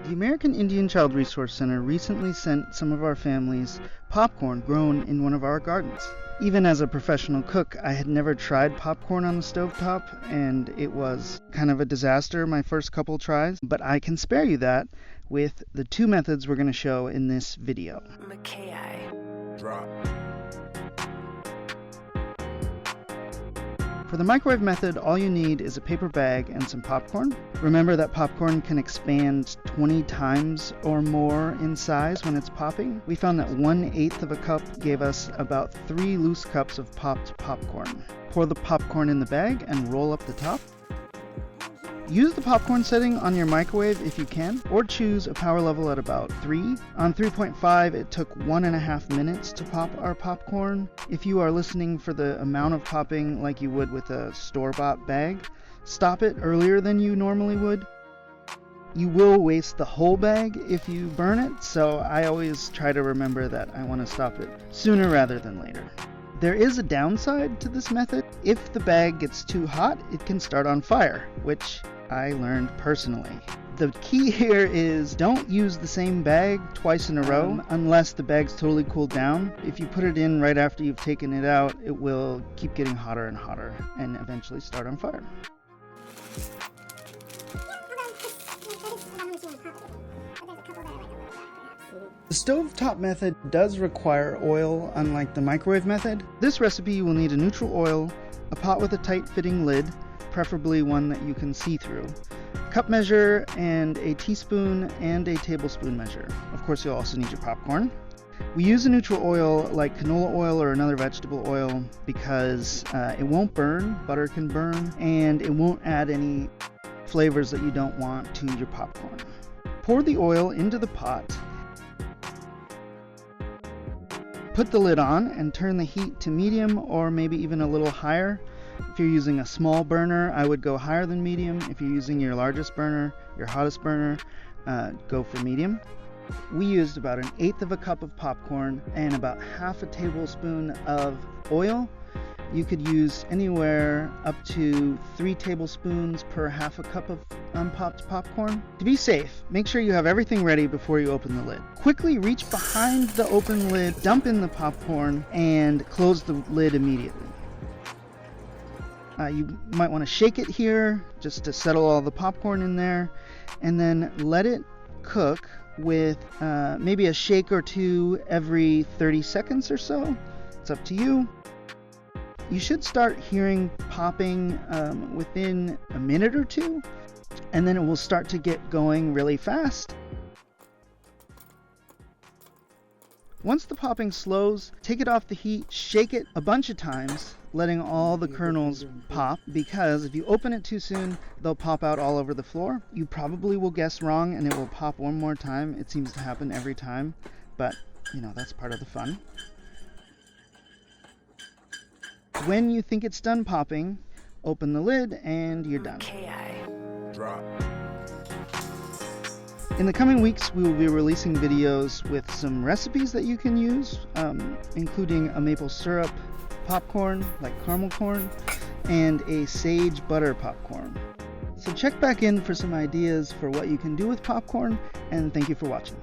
The American Indian Child Resource Center recently sent some of our families popcorn grown in one of our gardens. Even as a professional cook, I had never tried popcorn on the stovetop, and it was kind of a disaster my first couple tries, but I can spare you that with the two methods we're going to show in this video. Drop. For the microwave method, all you need is a paper bag and some popcorn. Remember that popcorn can expand 20 times or more in size when it's popping. We found that 1/8 of a cup gave us about 3 loose cups of popped popcorn. Pour the popcorn in the bag and roll up the top. Use the popcorn setting on your microwave if you can, or choose a power level at about 3. On 3.5, it took 1.5 minutes to pop our popcorn. If you are listening for the amount of popping like you would with a store-bought bag, stop it earlier than you normally would. You will waste the whole bag if you burn it, so I always try to remember that I want to stop it sooner rather than later. There is a downside to this method. If the bag gets too hot, it can start on fire, which I learned personally. The key here is don't use the same bag twice in a row unless the bag's totally cooled down. If you put it in right after you've taken it out, it will keep getting hotter and hotter and eventually start on fire. The stovetop method does require oil, unlike the microwave method. This recipe you will need a neutral oil, a pot with a tight-fitting lid, preferably one that you can see through, cup measure, and a teaspoon and a tablespoon measure. Of course, you'll also need your popcorn. We use a neutral oil like canola oil or another vegetable oil because it won't burn, butter can burn, and it won't add any flavors that you don't want to your popcorn. Pour the oil into the pot. Put the lid on and turn the heat to medium or maybe even a little higher. If you're using a small burner, I would go higher than medium. If you're using your largest burner, your hottest burner, go for medium. We used about 1/8 of a cup of popcorn and about 1/2 tablespoon of oil. You could use anywhere up to 3 tablespoons per 1/2 cup of unpopped popcorn. To be safe, make sure you have everything ready before you open the lid. Quickly reach behind the open lid, dump in the popcorn, and close the lid immediately. You might want to shake it here just to settle all the popcorn in there, and then let it cook with maybe a shake or two every 30 seconds or so. It's up to you. You should start hearing popping within a minute or two, and then it will start to get going really fast. Once the popping slows, take it off the heat, shake it a bunch of times, letting all the kernels pop, because if you open it too soon, they'll pop out all over the floor. You probably will guess wrong and it will pop one more time. It seems to happen every time, but that's part of the fun. When you think it's done popping, open the lid and you're done. Drop. In the coming weeks, we will be releasing videos with some recipes that you can use, including a maple syrup popcorn, like caramel corn, and a sage butter popcorn. So check back in for some ideas for what you can do with popcorn, and thank you for watching.